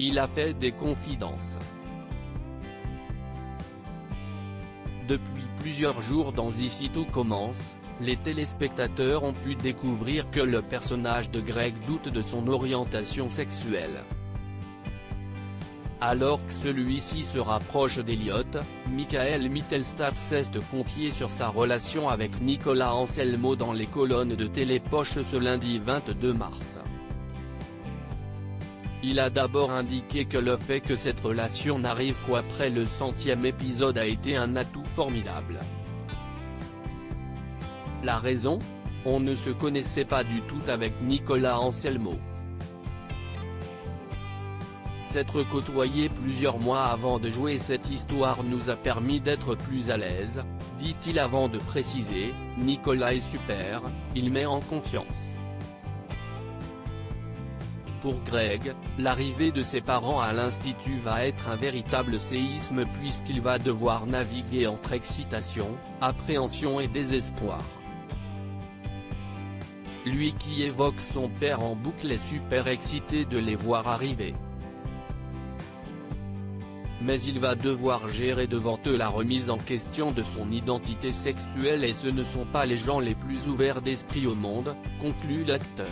Il a fait des confidences. Depuis plusieurs jours dans Ici tout commence, les téléspectateurs ont pu découvrir que le personnage de Greg doute de son orientation sexuelle. Alors que celui-ci se rapproche d'Elliott, Michael Mittelstadt cesse de confier sur sa relation avec Nicolas Anselmo dans les colonnes de Télépoche ce lundi 22 mars. Il a d'abord indiqué que le fait que cette relation n'arrive qu'après le 100e épisode a été un atout formidable. La raison ? On ne se connaissait pas du tout avec Nicolas Anselmo. S'être côtoyé plusieurs mois avant de jouer cette histoire nous a permis d'être plus à l'aise, dit-il avant de préciser, Nicolas est super, il met en confiance. Pour Greg, l'arrivée de ses parents à l'institut va être un véritable séisme puisqu'il va devoir naviguer entre excitation, appréhension et désespoir. Lui qui évoque son père en boucle est super excité de les voir arriver. Mais il va devoir gérer devant eux la remise en question de son identité sexuelle et ce ne sont pas les gens les plus ouverts d'esprit au monde, conclut l'acteur.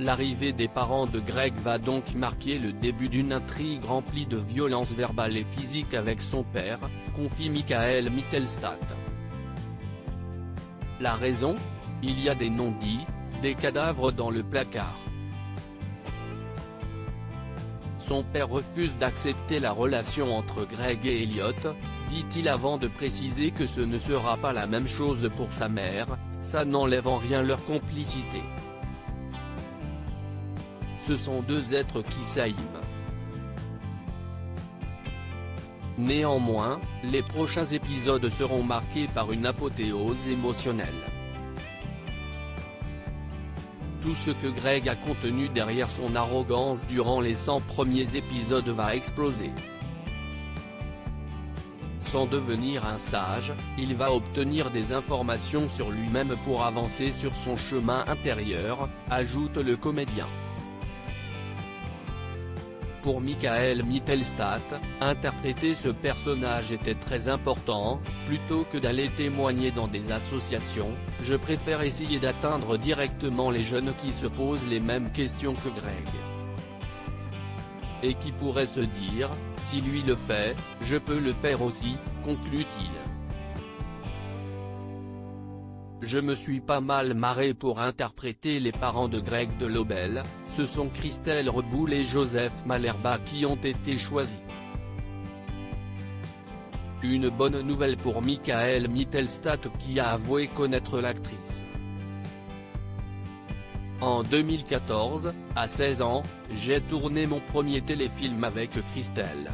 L'arrivée des parents de Greg va donc marquer le début d'une intrigue remplie de violences verbales et physiques avec son père, confie Michael Mittelstadt. La raison ? Il y a des non-dits, des cadavres dans le placard. Son père refuse d'accepter la relation entre Greg et Elliott, dit-il avant de préciser que ce ne sera pas la même chose pour sa mère, ça n'enlève en rien leur complicité. Ce sont deux êtres qui s'aiment. Néanmoins, les prochains épisodes seront marqués par une apothéose émotionnelle. Tout ce que Greg a contenu derrière son arrogance durant les 100 premiers épisodes va exploser. Sans devenir un sage, il va obtenir des informations sur lui-même pour avancer sur son chemin intérieur, ajoute le comédien. Pour Michael Mittelstadt, interpréter ce personnage était très important, plutôt que d'aller témoigner dans des associations, je préfère essayer d'atteindre directement les jeunes qui se posent les mêmes questions que Greg. Et qui pourraient se dire, si lui le fait, je peux le faire aussi, conclut-il. Je me suis pas mal marré pour interpréter les parents de Greg Delobel, ce sont Christelle Reboul et Joseph Malherba qui ont été choisis. Une bonne nouvelle pour Michael Mittelstadt qui a avoué connaître l'actrice. En 2014, à 16 ans, j'ai tourné mon premier téléfilm avec Christelle.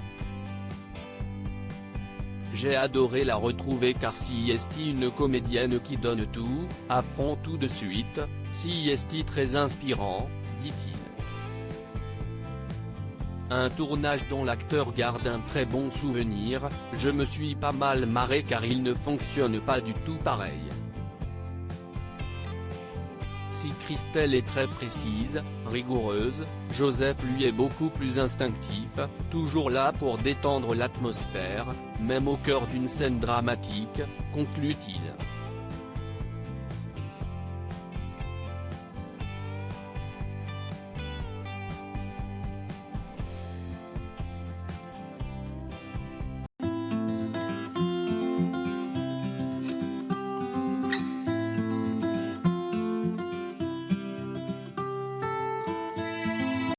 J'ai adoré la retrouver car si est une comédienne qui donne tout, à fond tout de suite, si est très inspirant, dit-il. Un tournage dont l'acteur garde un très bon souvenir, je me suis pas mal marré car il ne fonctionne pas du tout pareil. Si Christelle est très précise, rigoureuse, Joseph lui est beaucoup plus instinctif, toujours là pour détendre l'atmosphère, même au cœur d'une scène dramatique, conclut-il.